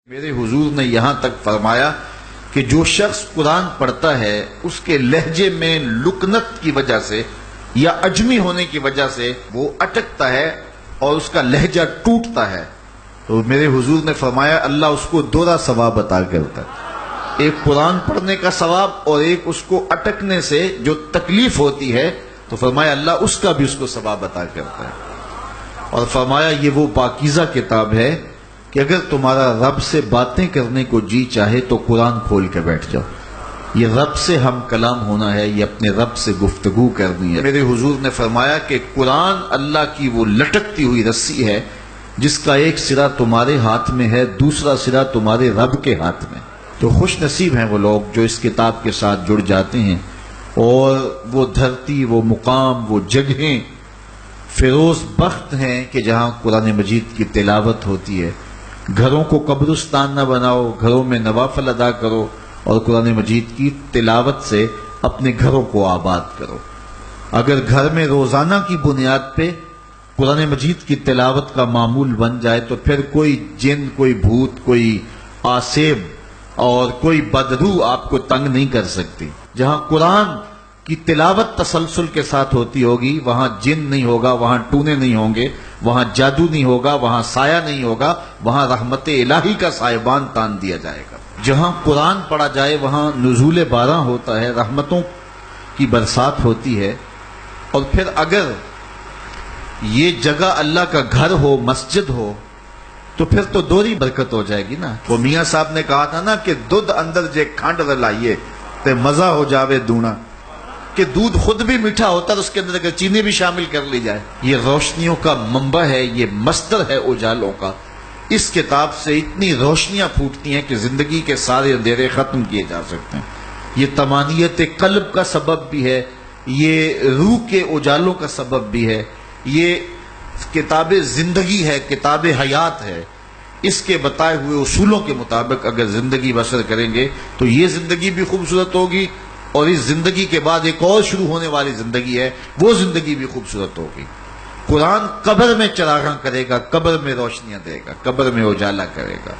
میرے حضور نے یہاں تک فرمایا کہ جو شخص قرآن پڑھتا ہے اس کے لہجے میں لکنت کی وجہ سے یا اجمی ہونے کی وجہ سے وہ اٹکتا ہے اور اس کا لہجہ ٹوٹتا ہے، تو میرے حضور نے فرمایا اللہ اس کو دوہرا ثواب عطا کرتا ہے، ایک قرآن پڑھنے کا ثواب اور ایک اس کو اٹکنے سے جو تکلیف ہوتی ہے، تو فرمایا اللہ اس کا بھی اس کو ثواب عطا کرتا ہے۔ اور فرمایا یہ وہ پاکیزہ کتاب ہے کہ اگر تمہارا رب سے باتیں کرنے کو جی چاہے تو قرآن کھول کے بیٹھ جاؤ، یہ رب سے ہم کلام ہونا ہے، یہ اپنے رب سے گفتگو کرنی ہے۔ میرے حضور نے فرمایا کہ قرآن اللہ کی وہ لٹکتی ہوئی رسی ہے جس کا ایک سرا تمہارے ہاتھ میں ہے، دوسرا سرا تمہارے رب کے ہاتھ میں۔ تو خوش نصیب ہیں وہ لوگ جو اس کتاب کے ساتھ جڑ جاتے ہیں اور وہ دھرتی، وہ مقام، وہ جگہیں فیروز بخت ہیں کہ جہاں قرآن مجید کی تلاوت ہوتی ہے۔ گھروں کو قبرستان نہ بناؤ، گھروں میں نوافل ادا کرو اور قرآن مجید کی تلاوت سے اپنے گھروں کو آباد کرو۔ اگر گھر میں روزانہ کی بنیاد پہ قرآن مجید کی تلاوت کا معمول بن جائے تو پھر کوئی جن، کوئی بھوت، کوئی آسیب اور کوئی بدروح آپ کو تنگ نہیں کر سکتی۔ جہاں قرآن کی تلاوت تسلسل کے ساتھ ہوتی ہوگی وہاں جن نہیں ہوگا، وہاں ٹونے نہیں ہوں گے، وہاں جادو نہیں ہوگا، وہاں سایہ نہیں ہوگا، وہاں رحمت الہی کا سائبان تان دیا جائے گا۔ جہاں قرآن پڑھا جائے وہاں نزول باران ہوتا ہے، رحمتوں کی برسات ہوتی ہے۔ اور پھر اگر یہ جگہ اللہ کا گھر ہو، مسجد ہو، تو پھر تو دوہری برکت ہو جائے گی نا۔ وہ میاں صاحب نے کہا تھا نا کہ دودھ اندر جے کھنڈ رلائیے تے مزہ ہو جاوے دونا، کہ دودھ خود بھی میٹھا ہوتا ہے اس کے اندر اگر چینی بھی شامل کر لی جائے۔ یہ روشنیوں کا منبع ہے، یہ مصدر ہے اجالوں کا۔ اس کتاب سے اتنی روشنیاں پھوٹتی ہیں کہ زندگی کے سارے اندھیرے ختم کیے جا سکتے ہیں۔ یہ طمانیت قلب کا سبب بھی ہے، یہ روح کے اجالوں کا سبب بھی ہے، یہ کتاب زندگی ہے، کتاب حیات ہے۔ اس کے بتائے ہوئے اصولوں کے مطابق اگر زندگی بسر کریں گے تو یہ زندگی بھی خوبصورت ہوگی، اور اس زندگی کے بعد ایک اور شروع ہونے والی زندگی ہے، وہ زندگی بھی خوبصورت ہوگی۔ قرآن قبر میں چراغاں کرے گا، قبر میں روشنیاں دے گا، قبر میں اجالا کرے گا۔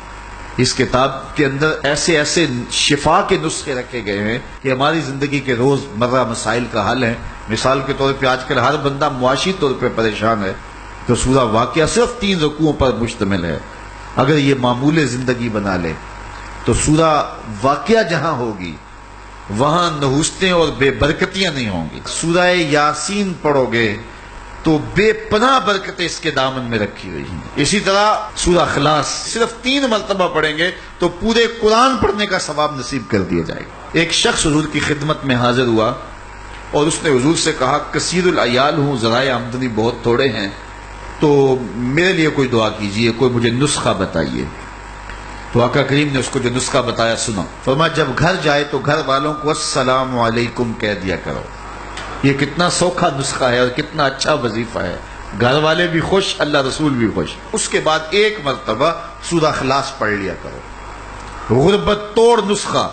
اس کتاب کے اندر ایسے ایسے شفا کے نسخے رکھے گئے ہیں کہ ہماری زندگی کے روز مرہ مسائل کا حل ہے۔ مثال کے طور پہ آج کل ہر بندہ معاشی طور پہ پریشان ہے، تو سورہ واقعہ صرف 3 رکوعوں پر مشتمل ہے۔ اگر یہ معمول زندگی بنا لے تو سورہ واقعہ جہاں ہوگی وہاں نحوستیں اور بے برکتیاں نہیں ہوں گی۔ سورہ یاسین پڑھو گے تو بے پناہ برکتیں اس کے دامن میں رکھی ہوئی ہیں۔ اسی طرح سورہ اخلاص صرف 3 مرتبہ پڑھیں گے تو پورے قرآن پڑھنے کا ثواب نصیب کر دیا جائے گا۔ ایک شخص حضور کی خدمت میں حاضر ہوا اور اس نے حضور سے کہا کثیر العیال ہوں، ذرائع آمدنی بہت تھوڑے ہیں، تو میرے لیے کوئی دعا کیجئے، کوئی مجھے نسخہ بتائیے۔ تو آقا کریم نے اس کو جو نسخہ بتایا سنا، فرمایا جب گھر جائے تو گھر والوں کو السلام علیکم کہہ دیا کرو۔ یہ کتنا سوکھا نسخہ ہے اور کتنا اچھا وظیفہ ہے، گھر والے بھی خوش، اللہ رسول بھی خوش۔ اس کے بعد 1 مرتبہ سورہ اخلاص پڑھ لیا کرو، غربت توڑ نسخہ۔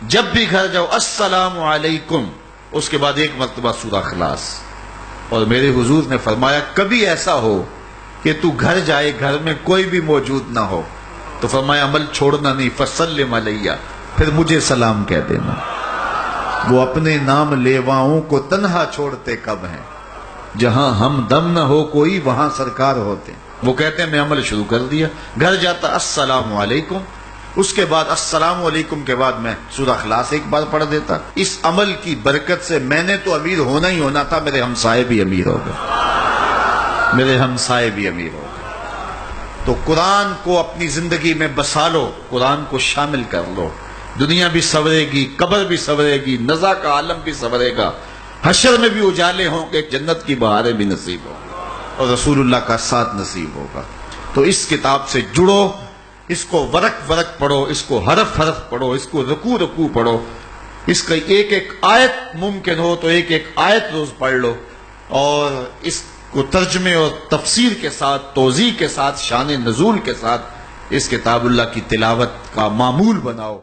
جب بھی گھر جاؤ السلام علیکم، اس کے بعد 1 مرتبہ سورہ اخلاص۔ اور میرے حضور نے فرمایا کبھی ایسا ہو کہ تو گھر جائے، گھر میں کوئی بھی موجود نہ ہو، تو فرمایا عمل چھوڑنا نہیں، فسلم علیہ، پھر مجھے سلام کہہ دینا۔ وہ اپنے نام لیواؤں کو تنہا چھوڑتے کب ہیں، جہاں ہم دم نہ ہو کوئی وہاں سرکار ہوتے۔ وہ کہتے ہیں میں عمل شروع کر دیا، گھر جاتا السلام علیکم، اس کے بعد السلام علیکم کے بعد میں سورہ اخلاص 1 بار پڑھ دیتا۔ اس عمل کی برکت سے میں نے تو امیر ہونا ہی ہونا تھا، میرے ہمسائے بھی امیر ہو گئے، میرے ہمسائے بھی امیر ہو گئے۔ تو قرآن کو اپنی زندگی میں بسا لو، قرآن کو شامل کر لو، دنیا بھی سنورے گی، قبر بھی سنورے گی، نزا کا عالم بھی سنورے گا، حشر میں بھی اجالے ہوں گے، جنت کی بہاریں بھی نصیب ہوں گی، اور رسول اللہ کا ساتھ نصیب ہوگا۔ تو اس کتاب سے جڑو، اس کو ورق ورق پڑھو، اس کو حرف حرف پڑھو، اس کو رکوع رکوع پڑھو، اس کا ایک ایک آیت ممکن ہو تو ایک ایک آیت روز پڑھ لو، اور اس کو ترجمے اور تفسیر کے ساتھ، توضیح کے ساتھ، شان نزول کے ساتھ اس کتاب اللہ کی تلاوت کا معمول بناؤ۔